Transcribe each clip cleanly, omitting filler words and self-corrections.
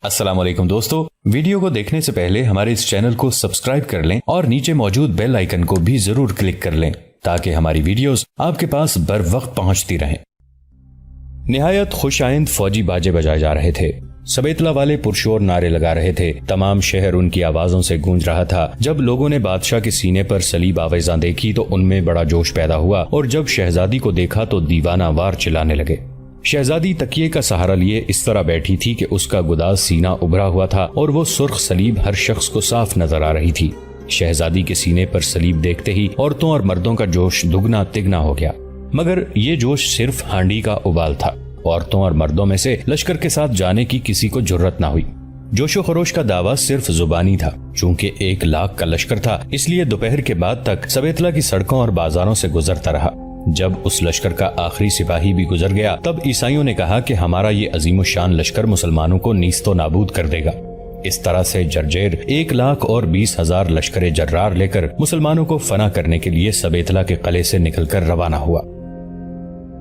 السلام علیکم دوستو، ویڈیو کو دیکھنے سے پہلے ہمارے اس چینل کو سبسکرائب کر لیں اور نیچے موجود بیل آئیکن کو بھی ضرور کلک کر لیں تاکہ ہماری ویڈیوز آپ کے پاس بر وقت پہنچتی رہیں۔ نہایت خوش آئند فوجی باجے بجائے جا رہے تھے، سبیتلا والے پرشور نعرے لگا رہے تھے، تمام شہر ان کی آوازوں سے گونج رہا تھا۔ جب لوگوں نے بادشاہ کے سینے پر صلیب آویزاں دیکھی تو ان میں بڑا جوش پیدا ہوا، اور جب شہزادی کو دیکھا تو دیوانہ وار چلانے لگے۔ شہزادی تکیے کا سہارا لیے اس طرح بیٹھی تھی کہ اس کا گداز سینہ ابھرا ہوا تھا اور وہ سرخ صلیب ہر شخص کو صاف نظر آ رہی تھی۔ شہزادی کے سینے پر صلیب دیکھتے ہی عورتوں اور مردوں کا جوش دگنا تگنا ہو گیا، مگر یہ جوش صرف ہانڈی کا ابال تھا۔ عورتوں اور مردوں میں سے لشکر کے ساتھ جانے کی کسی کو جرت نہ ہوئی۔ جوش و خروش کا دعویٰ صرف زبانی تھا، چونکہ 1,00,000 کا لشکر تھا، اس لیے دوپہر کے بعد تک سبیتلا کی سڑکوں اور بازاروں سے گزرتا رہا۔ جب اس لشکر کا آخری سپاہی بھی گزر گیا تب عیسائیوں نے کہا کہ ہمارا یہ عظیم الشان لشکر مسلمانوں کو نیست و نابود کر دے گا۔ اس طرح سے جرجیر 1,20,000 لشکر جرار لے کر مسلمانوں کو فنا کرنے کے لیے سبیتلا کے قلعے سے نکل کر روانہ ہوا۔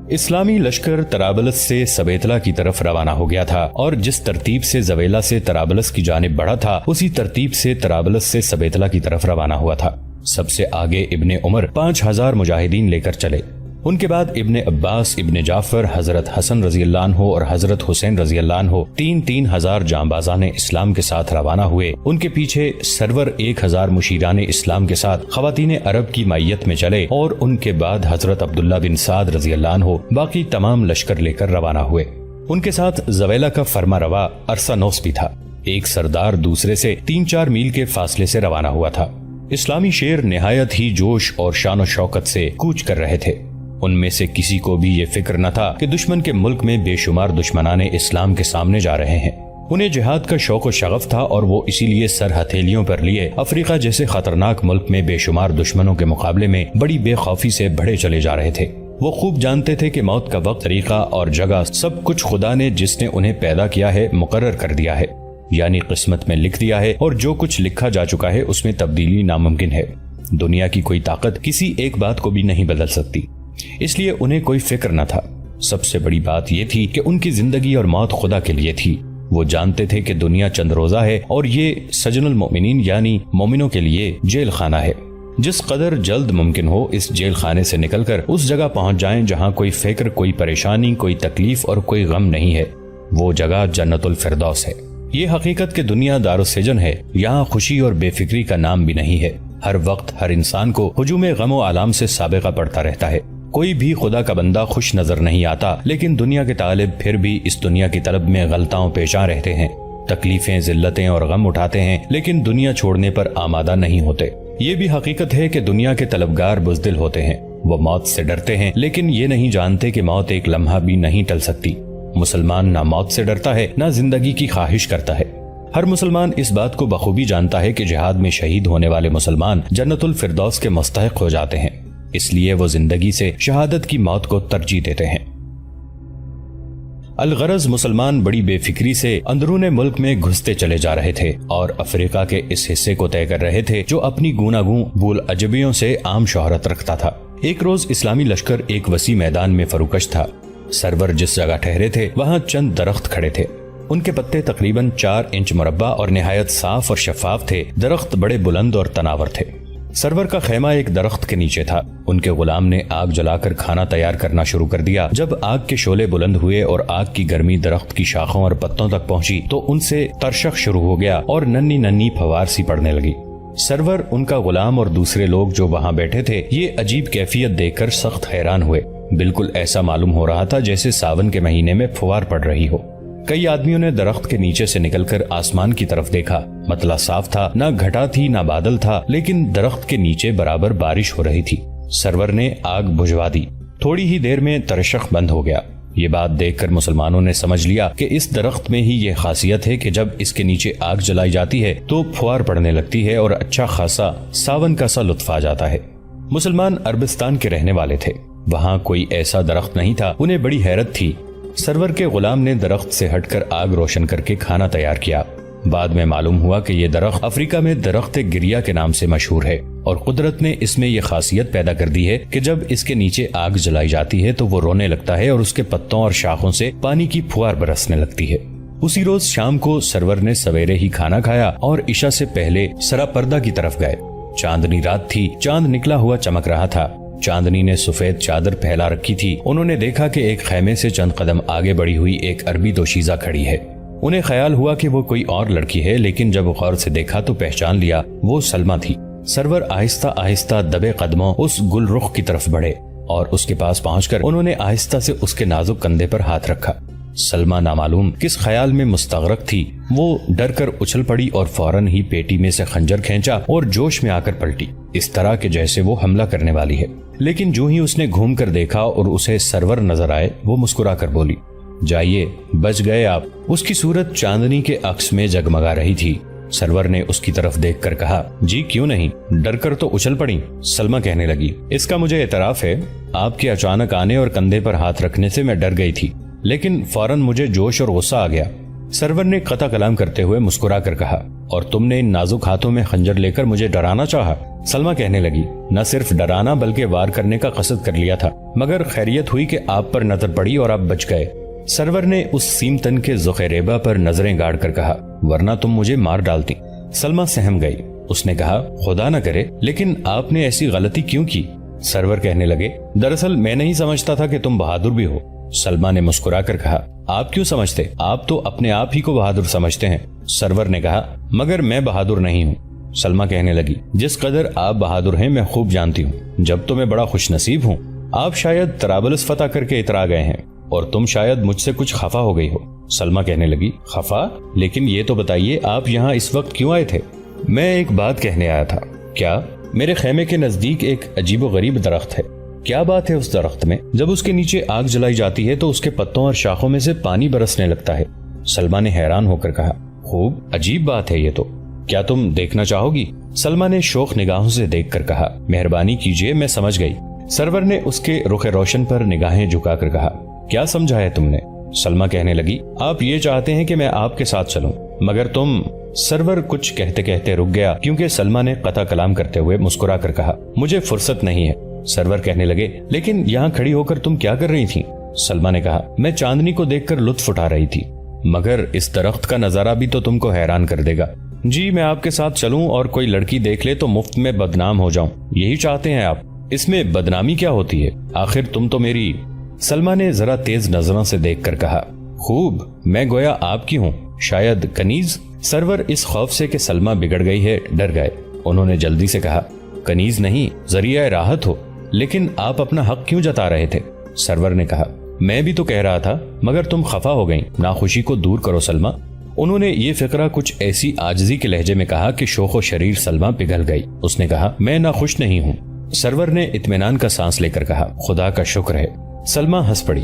اسلامی لشکر طرابلس سے سبیتلا کی طرف روانہ ہو گیا تھا، اور جس ترتیب سے زویلا سے طرابلس کی جانب بڑھا تھا اسی ترتیب سے طرابلس سے سبیتلا کی طرف روانہ ہوا تھا۔ سب سے آگے ابن عمر 5,000 مجاہدین لے کر چلے، ان کے بعد ابن عباس، ابن جعفر، حضرت حسن رضی اللہ عنہ اور حضرت حسین رضی اللہ عنہ 3,000 جانبازان اسلام کے ساتھ روانہ ہوئے۔ ان کے پیچھے سرور 1,000 مشیران اسلام کے ساتھ خواتین عرب کی مائیت میں چلے، اور ان کے بعد حضرت عبداللہ بن سعد رضی اللہ عنہ باقی تمام لشکر لے کر روانہ ہوئے۔ ان کے ساتھ زویلا کا فرما روا ارسانوس بھی تھا۔ ایک سردار دوسرے سے 3-4 میل کے فاصلے سے روانہ ہوا تھا۔ اسلامی شیر نہایت ہی جوش اور شان و شوکت سے کوچ کر رہے تھے۔ ان میں سے کسی کو بھی یہ فکر نہ تھا کہ دشمن کے ملک میں بے شمار دشمنان اسلام کے سامنے جا رہے ہیں۔ انہیں جہاد کا شوق و شغف تھا، اور وہ اسی لیے سر ہتھیلیوں پر لیے افریقہ جیسے خطرناک ملک میں بے شمار دشمنوں کے مقابلے میں بڑی بے خوفی سے بڑھے چلے جا رہے تھے۔ وہ خوب جانتے تھے کہ موت کا وقت، طریقہ اور جگہ سب کچھ خدا نے، جس نے انہیں پیدا کیا ہے، مقرر کر دیا ہے، یعنی قسمت میں لکھ دیا ہے، اور جو کچھ لکھا جا چکا ہے اس میں تبدیلی ناممکن ہے۔ دنیا کی کوئی طاقت کسی ایک بات کو بھی نہیں بدل سکتی، اس لیے انہیں کوئی فکر نہ تھا۔ سب سے بڑی بات یہ تھی کہ ان کی زندگی اور موت خدا کے لیے تھی۔ وہ جانتے تھے کہ دنیا چند روزہ ہے، اور یہ سجن المؤمنین یعنی مومنوں کے لیے جیل خانہ ہے۔ جس قدر جلد ممکن ہو اس جیل خانے سے نکل کر اس جگہ پہنچ جائیں جہاں کوئی فکر، کوئی پریشانی، کوئی تکلیف اور کوئی غم نہیں ہے۔ وہ جگہ جنت الفردوس ہے۔ یہ حقیقت کہ دنیا دار السجن ہے، یہاں خوشی اور بے فکری کا نام بھی نہیں ہے۔ ہر وقت ہر انسان کو ہجوم غم و آلام سے سابقہ پڑتا رہتا ہے۔ کوئی بھی خدا کا بندہ خوش نظر نہیں آتا، لیکن دنیا کے طالب پھر بھی اس دنیا کی طلب میں غلطاؤں پیشاں رہتے ہیں، تکلیفیں، ذلتیں اور غم اٹھاتے ہیں، لیکن دنیا چھوڑنے پر آمادہ نہیں ہوتے۔ یہ بھی حقیقت ہے کہ دنیا کے طلبگار بزدل ہوتے ہیں، وہ موت سے ڈرتے ہیں، لیکن یہ نہیں جانتے کہ موت ایک لمحہ بھی نہیں ٹل سکتی۔ مسلمان نہ موت سے ڈرتا ہے، نہ زندگی کی خواہش کرتا ہے۔ ہر مسلمان اس بات کو بخوبی جانتا ہے کہ جہاد میں شہید ہونے والے مسلمان جنت الفردوس کے مستحق ہو جاتے ہیں، اس لیے وہ زندگی سے شہادت کی موت کو ترجیح دیتے ہیں۔ الغرض مسلمان بڑی بے فکری سے اندرون ملک میں گھستے چلے جا رہے تھے، اور افریقہ کے اس حصے کو طے کر رہے تھے جو اپنی گوناگوں بول عجبیوں سے عام شہرت رکھتا تھا۔ ایک روز اسلامی لشکر ایک وسیع میدان میں فروکش تھا۔ سرور جس جگہ ٹھہرے تھے وہاں چند درخت کھڑے تھے، ان کے پتے تقریباً 4 انچ مربع اور نہایت صاف اور شفاف تھے۔ درخت بڑے بلند اور تناور تھے۔ سرور کا خیمہ ایک درخت کے نیچے تھا۔ ان کے غلام نے آگ جلا کر کھانا تیار کرنا شروع کر دیا۔ جب آگ کے شعلے بلند ہوئے اور آگ کی گرمی درخت کی شاخوں اور پتوں تک پہنچی تو ان سے ترشخ شروع ہو گیا اور ننھی ننھی پھوار سی پڑنے لگی۔ سرور، ان کا غلام اور دوسرے لوگ جو وہاں بیٹھے تھے یہ عجیب کیفیت دیکھ کر سخت حیران ہوئے۔ بالکل ایسا معلوم ہو رہا تھا جیسے ساون کے مہینے میں پھوار پڑ رہی ہو۔ کئی آدمیوں نے درخت کے نیچے سے نکل کر آسمان کی طرف دیکھا۔ مطلع صاف تھا، نہ گھٹا تھی نہ بادل تھا، لیکن درخت کے نیچے برابر بارش ہو رہی تھی۔ سرور نے آگ بجھوا دی۔ تھوڑی ہی دیر میں ترشخ بند ہو گیا۔ یہ بات دیکھ کر مسلمانوں نے سمجھ لیا کہ اس درخت میں ہی یہ خاصیت ہے کہ جب اس کے نیچے آگ جلائی جاتی ہے تو پھوار پڑنے لگتی ہے اور اچھا خاصا ساون کا سا لطف آ جاتا ہے۔ مسلمان عربستان کے رہنے والے تھے، وہاں کوئی ایسا درخت نہیں تھا۔ انہیں بڑی حیرت تھی۔ سرور کے غلام نے درخت سے ہٹ کر آگ روشن کر کے کھانا تیار کیا۔ بعد میں معلوم ہوا کہ یہ درخت افریقہ میں درخت گریا کے نام سے مشہور ہے، اور قدرت نے اس میں یہ خاصیت پیدا کر دی ہے کہ جب اس کے نیچے آگ جلائی جاتی ہے تو وہ رونے لگتا ہے اور اس کے پتوں اور شاخوں سے پانی کی پھوار برسنے لگتی ہے۔ اسی روز شام کو سرور نے سویرے ہی کھانا کھایا اور عشاء سے پہلے سراپردہ کی طرف گئے۔ چاندنی رات تھی، چاند نکلا ہوا چمک رہا تھا۔ چاندنی نے سفید چادر پھیلا رکھی تھی۔ انہوں نے دیکھا کہ ایک خیمے سے چند قدم آگے بڑھی ہوئی ایک عربی دوشیزہ کھڑی ہے۔ انہیں خیال ہوا کہ وہ کوئی اور لڑکی ہے، لیکن جب غور سے دیکھا تو پہچان لیا وہ سلمہ تھی۔ سرور آہستہ آہستہ دبے قدموں اس گل رخ کی طرف بڑھے اور اس کے پاس پہنچ کر انہوں نے آہستہ سے اس کے نازک کندھے پر ہاتھ رکھا۔ سلمہ نامعلوم کس خیال میں مستغرق تھی، وہ ڈر کر اچھل پڑی اور فوراً ہی پیٹی میں سے خنجر کھینچا اور جوش میں آ کر پلٹی، اس طرح کہ جیسے وہ حملہ کرنے والی ہے۔ لیکن جو ہی اس نے گھوم کر دیکھا اور اسے سرور نظر آئے، وہ مسکرا کر بولی، جائیے، بچ گئے آپ۔ اس کی صورت چاندنی کے عکس میں جگمگا رہی تھی۔ سرور نے اس کی طرف دیکھ کر کہا، جی کیوں نہیں، ڈر کر تو اچھل پڑی۔ سلمہ کہنے لگی، اس کا مجھے اعتراف ہے، آپ کے اچانک آنے اور کندھے پر ہاتھ رکھنے سے میں ڈر گئی تھی، لیکن فوراً مجھے جوش اور غصہ آ گیا۔ سرور نے قطع کلام کرتے ہوئے مسکرا کر کہا، اور تم نے ان نازک ہاتھوں میں خنجر لے کر مجھے ڈرانا چاہا؟ سلمہ کہنے لگی، نہ صرف ڈرانا بلکہ وار کرنے کا قصد کر لیا تھا، مگر خیریت ہوئی کہ آپ پر نظر پڑی اور آپ بچ گئے۔ سرور نے اس سیم تن کے ذخیربہ پر نظریں گاڑ کر کہا، ورنہ تم مجھے مار ڈالتی۔ سلمہ سہم گئی۔ اس نے کہا، خدا نہ کرے، لیکن آپ نے ایسی غلطی کیوں کی؟ سرور کہنے لگے، دراصل میں نہیں سمجھتا تھا کہ تم بہادر بھی ہو۔ سلمہ نے مسکرا کر کہا، آپ کیوں سمجھتے؟ آپ تو اپنے آپ ہی کو بہادر سمجھتے ہیں۔ سرور نے کہا، مگر میں بہادر نہیں ہوں۔ سلمہ کہنے لگی، جس قدر آپ بہادر ہیں میں خوب جانتی ہوں، جب تو میں بڑا خوش نصیب ہوں۔ آپ شاید طرابلس فتح کر کے اترا گئے ہیں اور تم شاید مجھ سے کچھ خفا ہو گئی ہو۔ سلمہ کہنے لگی، خفا؟ لیکن یہ تو بتائیے آپ یہاں اس وقت کیوں آئے تھے؟ میں ایک بات کہنے آیا تھا۔ کیا؟ میرے خیمے کے نزدیک ایک عجیب و غریب درخت ہے۔ کیا بات ہے اس درخت میں؟ جب اس کے نیچے آگ جلائی جاتی ہے تو اس کے پتوں اور شاخوں میں سے پانی برسنے لگتا ہے۔ سلمہ نے حیران ہو کر کہا، خوب عجیب بات ہے یہ تو، کیا تم دیکھنا چاہو گی؟ سلمہ نے شوق نگاہوں سے دیکھ کر کہا، مہربانی کیجیے، میں سمجھ گئی۔ سرور نے اس کے رخ روشن پر نگاہیں جھکا کر کہا، کیا سمجھا ہے تم نے؟ سلمہ کہنے لگی، آپ یہ چاہتے ہیں کہ میں آپ کے ساتھ چلوں، مگر تم… سرور کچھ کہتے کہتے رک گیا کیونکہ سلمہ نے قطع کلام کرتے ہوئے مسکرا کر کہا، مجھے فرصت نہیں ہے۔ سرور کہنے لگے، لیکن یہاں کھڑی ہو کر تم کیا کر رہی تھی؟ سلمہ نے کہا، میں چاندنی کو دیکھ کر لطف اٹھا رہی تھی، مگر اس درخت کا نظارہ بھی تو تم کو حیران کر دے گا۔ جی میں آپ کے ساتھ چلوں اور کوئی لڑکی دیکھ لے تو مفت میں بدنام ہو جاؤں، یہی چاہتے ہیں آپ؟ اس میں بدنامی کیا ہوتی ہے؟ آخر تم تو میری… سلمہ نے ذرا تیز نظروں سے دیکھ کر کہا، خوب، میں گویا آپ کی ہوں، شاید کنیز؟ سرور اس خوف سے کہ سلمہ بگڑ گئی ہے ڈر گئے۔ انہوں نے جلدی سے کہا، کنیز نہیں، ذریعہ راحت ہو۔ لیکن آپ اپنا حق کیوں جتا رہے تھے؟ سرور نے کہا، میں بھی تو کہہ رہا تھا، مگر تم خفا ہو گئیں، ناخوشی کو دور کرو سلمہ۔ انہوں نے یہ فقرہ کچھ ایسی عاجزی کے لہجے میں کہا کہ شوخ و شریر سلمہ پگھل گئی۔ اس نے کہا، میں ناخوش نہیں ہوں۔ سرور نے اطمینان کا سانس لے کر کہا، خدا کا شکر ہے۔ سلمہ ہنس پڑی۔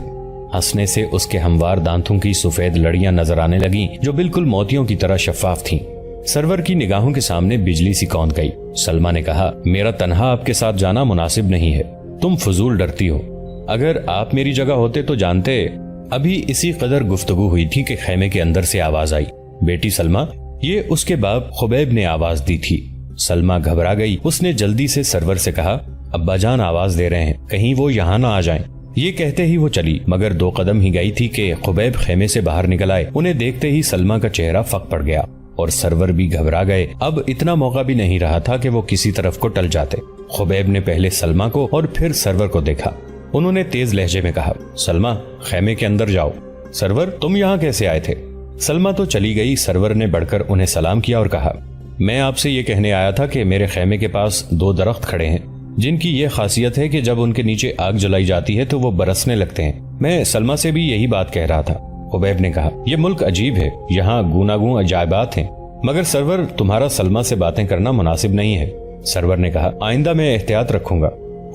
ہنسنے سے اس کے ہموار دانتوں کی سفید لڑیاں نظر آنے لگیں جو بالکل موتیوں کی طرح شفاف تھیں۔ سرور کی نگاہوں کے سامنے بجلی سی کونک گئی۔ سلمہ نے کہا، میرا تنہا آپ کے ساتھ جانا مناسب نہیں ہے، تم فضول ڈرتی ہو۔ اگر آپ میری جگہ ہوتے تو جانتے۔ ابھی اسی قدر گفتگو ہوئی تھی کہ خیمے کے اندر سے آواز آئی، بیٹی سلمہ۔ یہ اس کے باپ خبیب نے آواز دی تھی۔ سلمہ گھبرا گئی۔ اس نے جلدی سے سرور سے کہا، ابا جان آواز دے رہے ہیں، کہیں وہ یہاں نہ آ جائیں۔ یہ کہتے ہی وہ چلی، مگر 2 قدم ہی گئی تھی کہ خبیب خیمے سے باہر نکل آئے۔ انہیں دیکھتے ہی سلمہ کا چہرہ فک پڑ گیا اور سرور بھی گھبرا گئے۔ اب اتنا موقع بھی نہیں رہا تھا کہ وہ کسی طرف کو ٹل جاتے۔ خبیب نے پہلے سلمہ کو اور پھر سرور کو دیکھا۔ انہوں نے تیز لہجے میں کہا، سلمہ خیمے کے اندر جاؤ۔ سرور تم یہاں کیسے آئے تھے؟ سلمہ تو چلی گئی۔ سرور نے بڑھ کر انہیں سلام کیا اور کہا، میں آپ سے یہ کہنے آیا تھا کہ میرے خیمے کے پاس 2 درخت کھڑے ہیں جن کی یہ خاصیت ہے کہ جب ان کے نیچے آگ جلائی جاتی ہے تو وہ برسنے لگتے ہیں۔ میں سلمہ سے بھی یہی بات کہہ رہا تھا۔ خبیب نے کہا، یہ ملک عجیب ہے، یہاں گوناگون عجائبات ہیں، مگر سرور تمہارا سلمہ سے باتیں کرنا مناسب نہیں ہے۔ سرور نے کہا، آئندہ میں احتیاط رکھوں گا۔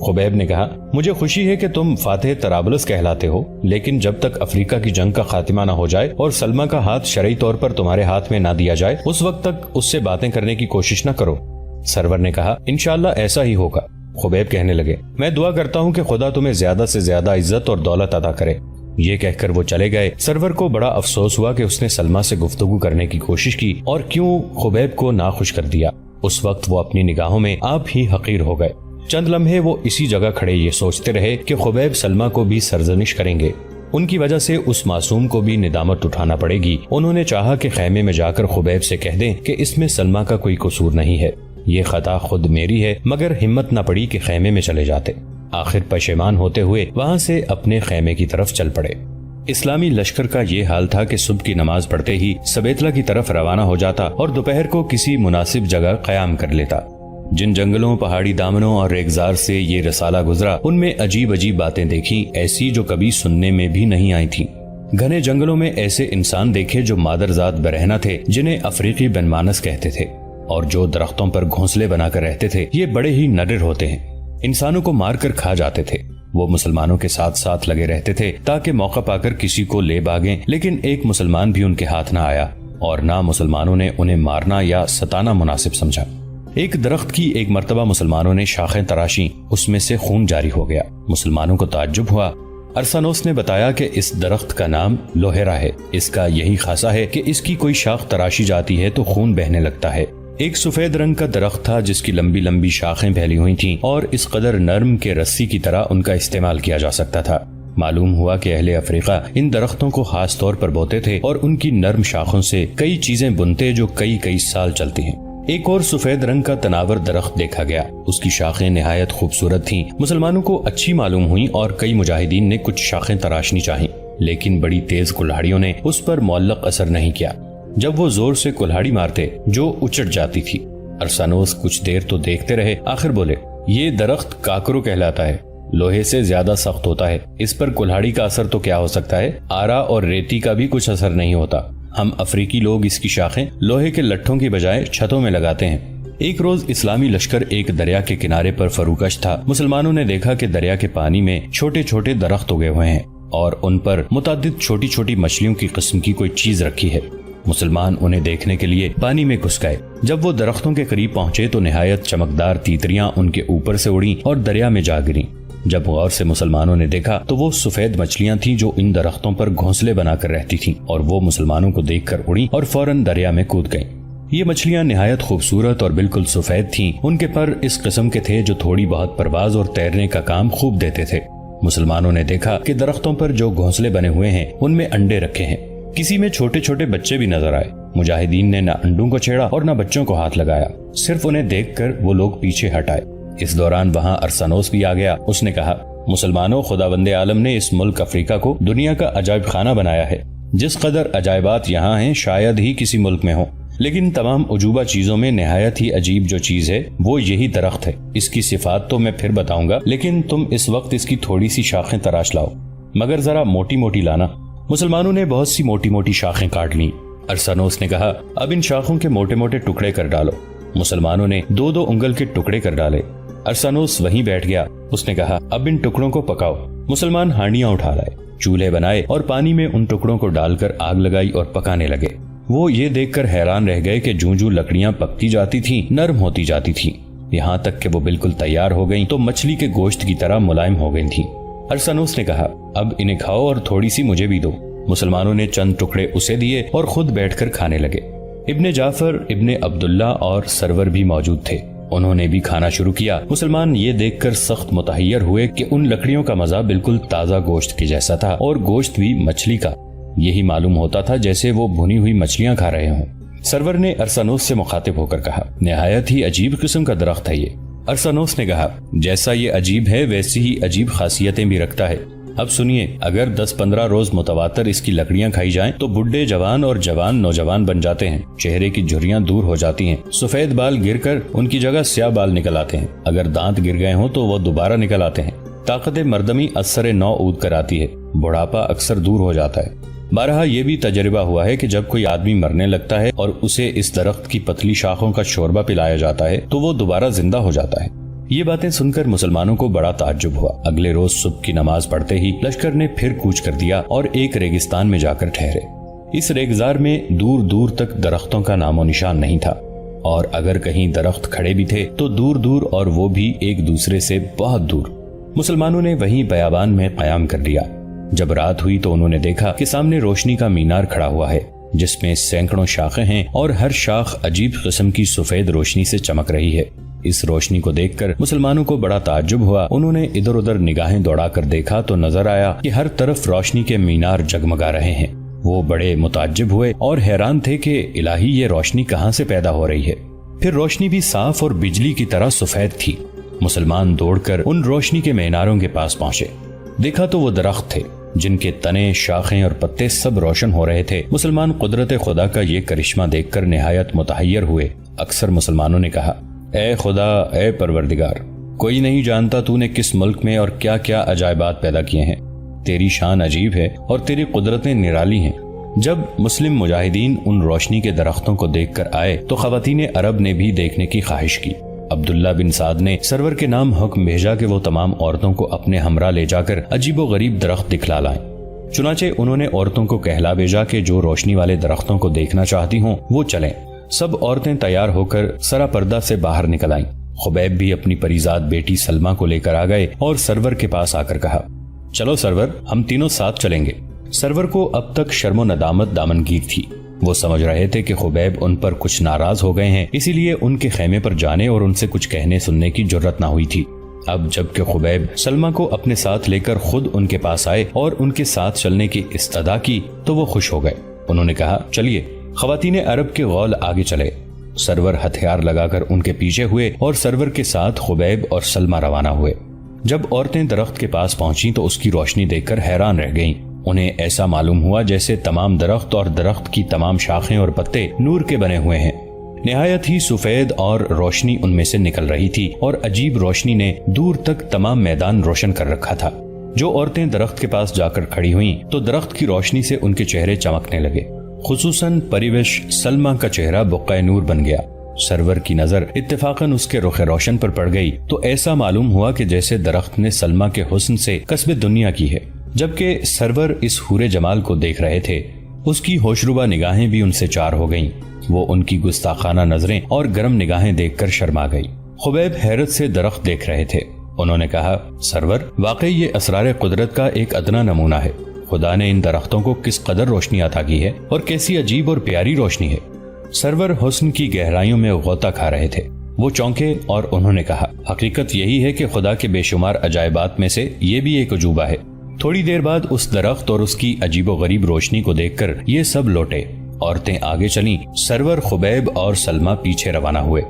خبیب نے کہا، مجھے خوشی ہے کہ تم فاتح طرابلس کہلاتے ہو، لیکن جب تک افریقہ کی جنگ کا خاتمہ نہ ہو جائے اور سلمہ کا ہاتھ شرعی طور پر تمہارے ہاتھ میں نہ دیا جائے، اس وقت تک اس سے باتیں کرنے کی کوشش نہ کرو۔ سرور نے کہا، انشاءاللہ ایسا ہی ہوگا۔ خبیب کہنے لگے، میں دعا کرتا ہوں کہ خدا تمہیں زیادہ سے زیادہ عزت اور دولت عطا کرے۔ یہ کہہ کر وہ چلے گئے۔ سرور کو بڑا افسوس ہوا کہ اس نے سلمہ سے گفتگو کرنے کی کوشش کی اور کیوں خبیب کو ناخوش کر دیا۔ اس وقت وہ اپنی نگاہوں میں آپ ہی حقیر ہو گئے۔ چند لمحے وہ اسی جگہ کھڑے یہ سوچتے رہے کہ خبیب سلمہ کو بھی سرزنش کریں گے، ان کی وجہ سے اس معصوم کو بھی ندامت اٹھانا پڑے گی۔ انہوں نے چاہا کہ خیمے میں جا کر خبیب سے کہہ دیں کہ اس میں سلمہ کا کوئی قصور نہیں ہے، یہ خطا خود میری ہے، مگر ہمت نہ پڑی کہ خیمے میں چلے جاتے۔ آخر پشیمان ہوتے ہوئے وہاں سے اپنے خیمے کی طرف چل پڑے۔ اسلامی لشکر کا یہ حال تھا کہ صبح کی نماز پڑھتے ہی سبیتلا کی طرف روانہ ہو جاتا اور دوپہر کو کسی مناسب جگہ قیام کر لیتا۔ جن جنگلوں، پہاڑی دامنوں اور ریگزار سے یہ رسالہ گزرا، ان میں عجیب عجیب باتیں دیکھی، ایسی جو کبھی سننے میں بھی نہیں آئی تھی۔ گھنے جنگلوں میں ایسے انسان دیکھے جو مادرزاد برہنہ تھے، جنہیں افریقی بن مانس کہتے تھے، اور جو درختوں پر گھونسلے بنا کر رہتے تھے۔ یہ بڑے ہی نڈر ہوتے ہیں، انسانوں کو مار کر کھا جاتے تھے۔ وہ مسلمانوں کے ساتھ ساتھ لگے رہتے تھے تاکہ موقع پا کر کسی کو لے بھاگیں، لیکن ایک مسلمان بھی ان کے ہاتھ نہ آیا، اور نہ مسلمانوں نے انہیں مارنا یا ستانا مناسب سمجھا۔ ایک درخت کی ایک مرتبہ مسلمانوں نے شاخیں تراشیں، اس میں سے خون جاری ہو گیا۔ مسلمانوں کو تعجب ہوا۔ ارسانوس نے بتایا کہ اس درخت کا نام لوہیرا ہے، اس کا یہی خاصہ ہے کہ اس کی کوئی شاخ تراشی جاتی ہے تو خون بہنے لگتا ہے۔ ایک سفید رنگ کا درخت تھا جس کی لمبی لمبی شاخیں پھیلی ہوئی تھیں اور اس قدر نرم کہ رسی کی طرح ان کا استعمال کیا جا سکتا تھا۔ معلوم ہوا کہ اہل افریقہ ان درختوں کو خاص طور پر بوتے تھے اور ان کی نرم شاخوں سے کئی چیزیں بنتے جو کئی سال چلتی ہیں۔ ایک اور سفید رنگ کا تناور درخت دیکھا گیا، اس کی شاخیں نہایت خوبصورت تھیں، مسلمانوں کو اچھی معلوم ہوئیں اور کئی مجاہدین نے کچھ شاخیں تراشنی چاہیں، لیکن بڑی تیز کلہاڑیوں نے اس پر معلق اثر نہیں کیا۔ جب وہ زور سے کلہاڑی مارتے جو اچٹ جاتی تھی۔ ارسانوس کچھ دیر تو دیکھتے رہے، آخر بولے، یہ درخت کاکرو کہلاتا ہے، لوہے سے زیادہ سخت ہوتا ہے، اس پر کلہاڑی کا اثر تو کیا ہو سکتا ہے، آرا اور ریتی کا بھی کچھ اثر نہیں ہوتا۔ ہم افریقی لوگ اس کی شاخیں لوہے کے لٹھوں کی بجائے چھتوں میں لگاتے ہیں۔ ایک روز اسلامی لشکر ایک دریا کے کنارے پر فروکش تھا۔ مسلمانوں نے دیکھا کہ دریا کے پانی میں چھوٹے چھوٹے درخت اگے ہوئے ہیں اور ان پر متعدد چھوٹی چھوٹی مچھلیوں کی قسم کی کوئی چیز رکھی ہے۔ مسلمان انہیں دیکھنے کے لیے پانی میں گھس گئے۔ جب وہ درختوں کے قریب پہنچے تو نہایت چمکدار تیتریاں ان کے اوپر سے اڑیں اور دریا میں جا گریں۔ جب غور سے مسلمانوں نے دیکھا تو وہ سفید مچھلیاں تھیں جو ان درختوں پر گھونسلے بنا کر رہتی تھیں، اور وہ مسلمانوں کو دیکھ کر اڑیں اور فوراً دریا میں کود گئیں۔ یہ مچھلیاں نہایت خوبصورت اور بالکل سفید تھیں، ان کے پر اس قسم کے تھے جو تھوڑی بہت پرواز اور تیرنے کا کام خوب دیتے تھے۔ مسلمانوں نے دیکھا کہ درختوں پر جو گھونسلے بنے ہوئے ہیں ان میں انڈے رکھے ہیں، کسی میں چھوٹے چھوٹے بچے بھی نظر آئے۔ مجاہدین نے نہ انڈوں کو چھیڑا اور نہ بچوں کو ہاتھ لگایا، صرف انہیں دیکھ کر وہ لوگ پیچھے ہٹ آئے۔ اس دوران وہاں ارسانوس بھی آ گیا۔ اس نے کہا، مسلمانوں، خداوند عالم نے اس ملک افریقہ کو دنیا کا عجائب خانہ بنایا ہے۔ جس قدر عجائبات یہاں ہیں شاید ہی کسی ملک میں ہوں، لیکن تمام عجوبہ چیزوں میں نہایت ہی عجیب جو چیز ہے وہ یہی درخت ہے۔ اس کی صفات تو میں پھر بتاؤں گا، لیکن تم اس وقت اس کی تھوڑی سی شاخیں تراش لاؤ، مگر ذرا موٹی موٹی لانا۔ مسلمانوں نے بہت سی موٹی موٹی شاخیں کاٹ لیں۔ ارسانوس نے کہا، اب ان شاخوں کے موٹے موٹے ٹکڑے کر ڈالو۔ مسلمانوں نے 2 انگل کے ٹکڑے کر ڈالے۔ ارسانوس وہیں بیٹھ گیا۔ اس نے کہا، اب ان ٹکڑوں کو پکاؤ۔ مسلمان ہانڈیاں اٹھا لائے، چولہے بنائے اور پانی میں ان ٹکڑوں کو ڈال کر آگ لگائی اور پکانے لگے۔ وہ یہ دیکھ کر حیران رہ گئے کہ جوں جوں لکڑیاں پکتی جاتی تھیں نرم ہوتی جاتی تھیں، یہاں تک کہ وہ بالکل تیار ہو گئیں تو مچھلی کے گوشت کی طرح ملائم ہو گئی تھیں۔ ارسانوس نے کہا، اب انہیں کھاؤ اور تھوڑی سی مجھے بھی دو۔ مسلمانوں نے چند ٹکڑے اسے دیے اور خود بیٹھ کر کھانے لگے۔ ابن جعفر، ابن عبداللہ اور سرور بھی موجود تھے، انہوں نے بھی کھانا شروع کیا۔ مسلمان یہ دیکھ کر سخت متحیر ہوئے کہ ان لکڑیوں کا مزہ بالکل تازہ گوشت کے جیسا تھا، اور گوشت بھی مچھلی کا، یہی معلوم ہوتا تھا جیسے وہ بھنی ہوئی مچھلیاں کھا رہے ہوں۔ سرور نے ارسانوس سے مخاطب ہو کر کہا، نہایت ہی عجیب قسم کا درخت ہے یہ۔ ارسانوس نے کہا، جیسا یہ عجیب ہے ویسی ہی عجیب خاصیتیں بھی رکھتا ہے۔ اب سنیے، اگر 10-15 روز متواتر اس کی لکڑیاں کھائی جائیں تو بڈھے جوان اور جوان نوجوان بن جاتے ہیں، چہرے کی جھریاں دور ہو جاتی ہیں، سفید بال گر کر ان کی جگہ سیاہ بال نکل آتے ہیں، اگر دانت گر گئے ہوں تو وہ دوبارہ نکل آتے ہیں، طاقت مردمی اثر نو عود کر آتی ہے، بڑھاپا اکثر دور ہو جاتا ہے۔ بارہا یہ بھی تجربہ ہوا ہے کہ جب کوئی آدمی مرنے لگتا ہے اور اسے اس درخت کی پتلی شاخوں کا شوربہ پلایا جاتا ہے تو وہ دوبارہ زندہ ہو جاتا ہے۔ یہ باتیں سن کر مسلمانوں کو بڑا تعجب ہوا۔ اگلے روز صبح کی نماز پڑھتے ہی لشکر نے پھر کوچ کر دیا اور ایک ریگستان میں جا کر ٹھہرے۔ اس ریگزار میں دور دور تک درختوں کا نام و نشان نہیں تھا، اور اگر کہیں درخت کھڑے بھی تھے تو دور دور، اور وہ بھی ایک دوسرے سے بہت دور۔ مسلمانوں نے وہیں بیابان میں قیام کر لیا۔ جب رات ہوئی تو انہوں نے دیکھا کہ سامنے روشنی کا مینار کھڑا ہوا ہے، جس میں سینکڑوں شاخیں ہیں اور ہر شاخ عجیب قسم کی سفید روشنی سے چمک رہی ہے۔ اس روشنی کو دیکھ کر مسلمانوں کو بڑا تعجب ہوا۔ انہوں نے ادھر ادھر نگاہیں دوڑا کر دیکھا تو نظر آیا کہ ہر طرف روشنی کے مینار جگمگا رہے ہیں۔ وہ بڑے متعجب ہوئے اور حیران تھے کہ الہی یہ روشنی کہاں سے پیدا ہو رہی ہے۔ پھر روشنی بھی صاف اور بجلی کی طرح سفید تھی۔ مسلمان دوڑ کر ان روشنی کے میناروں کے پاس پہنچے۔ دیکھا تو وہ درخت تھے جن کے تنے، شاخیں اور پتے سب روشن ہو رہے تھے۔ مسلمان قدرت خدا کا یہ کرشمہ دیکھ کر نہایت متحیر ہوئے۔ اکثر مسلمانوں نے کہا، اے خدا، اے پروردگار، کوئی نہیں جانتا تو نے کس ملک میں اور کیا کیا عجائبات پیدا کیے ہیں۔ تیری شان عجیب ہے اور تیری قدرتیں نرالی ہیں۔ جب مسلم مجاہدین ان روشنی کے درختوں کو دیکھ کر آئے تو خواتین عرب نے بھی دیکھنے کی خواہش کی۔ عبداللہ بن سعد نے سرور کے نام حکم بھیجا کہ وہ تمام عورتوں کو اپنے ہمراہ لے جا کر عجیب و غریب درخت دکھلا لائیں۔ چنانچہ انہوں نے عورتوں کو کہلا بھیجا کہ جو روشنی والے درختوں کو دیکھنا چاہتی ہوں وہ چلیں۔ سب عورتیں تیار ہو کر سرا پردہ سے باہر نکل آئیں۔ خبیب بھی اپنی پریزاد بیٹی سلمہ کو لے کر آ گئے اور سرور کے پاس آ کر کہا، چلو سرور، ہم تینوں ساتھ چلیں گے۔ سرور کو اب تک شرم و ندامت دامنگیر تھی۔ وہ سمجھ رہے تھے کہ خبیب ان پر کچھ ناراض ہو گئے ہیں، اسی لیے ان کے خیمے پر جانے اور ان سے کچھ کہنے سننے کی جرت نہ ہوئی تھی۔ اب جب کہ خبیب سلمہ کو اپنے ساتھ لے کر خود ان کے پاس آئے اور ان کے ساتھ چلنے کی استدعا کی تو وہ خوش ہو گئے۔ انہوں نے کہا، چلیے خواتین عرب کے غول آگے چلے۔ سرور ہتھیار لگا کر ان کے پیچھے ہوئے اور سرور کے ساتھ خبیب اور سلمہ روانہ ہوئے۔ جب عورتیں درخت کے پاس پہنچیں تو اس کی روشنی دیکھ کر حیران رہ گئیں۔ انہیں ایسا معلوم ہوا جیسے تمام درخت اور درخت کی تمام شاخیں اور پتے نور کے بنے ہوئے ہیں۔ نہایت ہی سفید اور روشنی ان میں سے نکل رہی تھی اور عجیب روشنی نے دور تک تمام میدان روشن کر رکھا تھا۔ جو عورتیں درخت کے پاس جا کر کھڑی ہوئیں تو درخت کی روشنی سے ان کے چہرے چمکنے لگے، خصوصاً پریوش سلمہ کا چہرہ بقعہ نور بن گیا۔ سرور کی نظر اتفاقاً اس کے رخ روشن پر پڑ گئی تو ایسا معلوم ہوا کہ جیسے درخت نے سلمہ کے حسن سے کسب دنیا کی ہے۔ جبکہ سرور اس حور جمال کو دیکھ رہے تھے، اس کی ہوشربا نگاہیں بھی ان سے چار ہو گئیں۔ وہ ان کی گستاخانہ نظریں اور گرم نگاہیں دیکھ کر شرما گئی۔ خبیب حیرت سے درخت دیکھ رہے تھے۔ انہوں نے کہا، سرور، واقعی یہ اسرار قدرت کا ایک ادنا نمونہ ہے۔ خدا نے ان درختوں کو کس قدر روشنی عطا کی ہے اور کیسی عجیب اور پیاری روشنی ہے۔ سرور حسن کی گہرائیوں میں غوطہ کھا رہے تھے۔ وہ چونکے اور انہوں نے کہا، حقیقت یہی ہے کہ خدا کے بے شمار عجائبات میں سے یہ بھی ایک عجوبہ ہے۔ تھوڑی دیر بعد اس درخت اور اس کی عجیب و غریب روشنی کو دیکھ کر یہ سب لوٹے۔ عورتیں آگے چلیں، سرور، خبیب اور سلمہ پیچھے روانہ ہوئے۔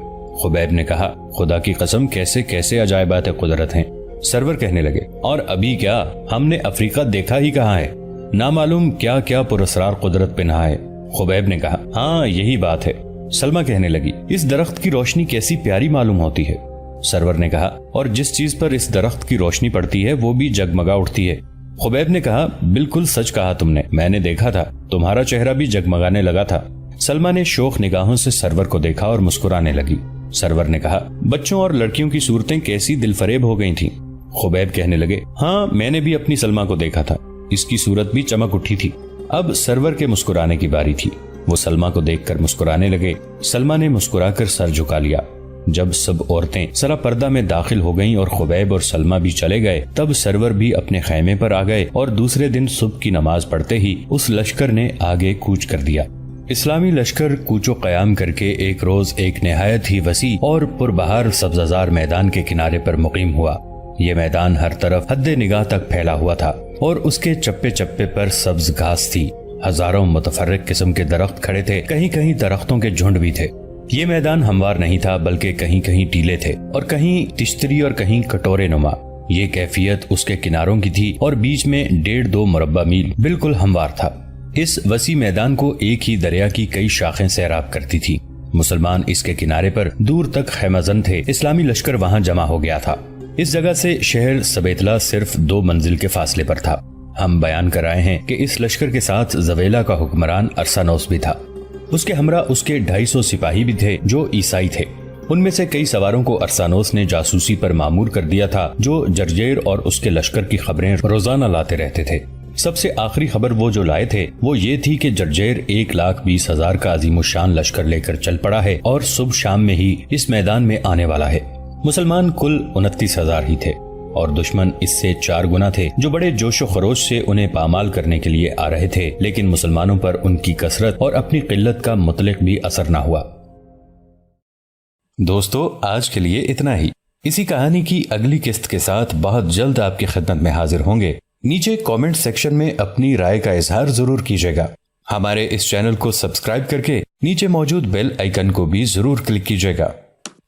خبیب نے کہا، خدا کی قسم کیسے کیسے عجائبات قدرت ہیں۔ سرور کہنے لگے، اور ابھی کیا، ہم نے افریقہ دیکھا ہی کہاں ہے، نامعلوم کیا کیا پراسرار قدرت پنہا ہے۔ خبیب نے کہا، ہاں یہی بات ہے۔ سلمہ کہنے لگی، اس درخت کی روشنی کیسی پیاری معلوم ہوتی ہے۔ سرور نے کہا، اور جس چیز پر اس درخت کی روشنی پڑتی ہے وہ بھی جگمگا اٹھتی ہے۔ خبیب نے کہا، بالکل سچ کہا تم نے، میں نے دیکھا تھا، تمہارا چہرہ بھی جگمگانے لگا تھا۔ سلمہ نے شوخ نگاہوں سے سرور کو دیکھا اور مسکرانے لگی۔ سرور نے کہا، بچوں اور لڑکیوں کی صورتیں کیسی دل فریب ہو گئی تھیں۔ خبیب کہنے لگے، ہاں میں نے بھی اپنی سلمہ کو دیکھا تھا، اس کی صورت بھی چمک اٹھی تھی۔ اب سرور کے مسکرانے کی باری تھی۔ وہ سلمہ کو دیکھ کر مسکرانے لگے۔ سلمہ نے مسکرا کر سر جھکا لیا۔ جب سب عورتیں سرا پردہ میں داخل ہو گئیں اور خبیب اور سلمہ بھی چلے گئے، تب سرور بھی اپنے خیمے پر آ گئے اور دوسرے دن صبح کی نماز پڑھتے ہی اس لشکر نے آگے کوچ کر دیا۔ اسلامی لشکر کوچ و قیام کر کے ایک روز ایک نہایت ہی وسیع اور پربہار سبززار میدان کے کنارے پر مقیم ہوا۔ یہ میدان ہر طرف حد نگاہ تک پھیلا ہوا تھا اور اس کے چپے چپے پر سبز گھاس تھی۔ ہزاروں متفرق قسم کے درخت کھڑے تھے، کہیں کہیں درختوں کے جھنڈ بھی تھے۔ یہ میدان ہموار نہیں تھا بلکہ کہیں کہیں ٹیلے تھے اور کہیں تشتری اور کہیں کٹورے نما۔ یہ کیفیت اس کے کناروں کی تھی اور بیچ میں 1.5-2 مربع میل بالکل ہموار تھا۔ اس وسیع میدان کو ایک ہی دریا کی کئی شاخیں سیراب کرتی تھی۔ مسلمان اس کے کنارے پر دور تک خیمہ زن تھے۔ اسلامی لشکر وہاں جمع ہو گیا تھا۔ اس جگہ سے شہر سبیتلا صرف 2 منزل کے فاصلے پر تھا۔ ہم بیان کر آئے ہیں کہ اس لشکر کے ساتھ زویلا کا حکمران ارسانوس بھی تھا۔ اس کے ہمراہ اس کے 250 سپاہی بھی تھے جو عیسائی تھے۔ ان میں سے کئی سواروں کو ارسانوس نے جاسوسی پر مامور کر دیا تھا، جو جرجیر اور اس کے لشکر کی خبریں روزانہ لاتے رہتے تھے۔ سب سے آخری خبر وہ جو لائے تھے وہ یہ تھی کہ جرجیر 1,20,000 کا عظیم الشان لشکر لے کر چل پڑا ہے اور صبح شام میں ہی اس میدان میں آنے والا ہے۔ مسلمان کل 29,000 ہی تھے اور دشمن اس سے 4 گنا تھے، جو بڑے جوش و خروش سے انہیں پامال کرنے کے لیے آ رہے تھے، لیکن مسلمانوں پر ان کی کثرت اور اپنی قلت کا مطلق بھی اثر نہ ہوا۔ دوستو آج کے لیے اتنا ہی. اسی کہانی کی اگلی قسط کے ساتھ بہت جلد آپ کی خدمت میں حاضر ہوں گے. نیچے کامنٹ سیکشن میں اپنی رائے کا اظہار ضرور کیجیے گا. ہمارے اس چینل کو سبسکرائب کر کے نیچے موجود بیل آئیکن کو بھی ضرور کلک کیجیے گا.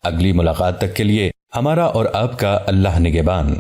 اگلی ملاقات تک کے لیے ہمارا اور آپ کا اللہ نگہبان.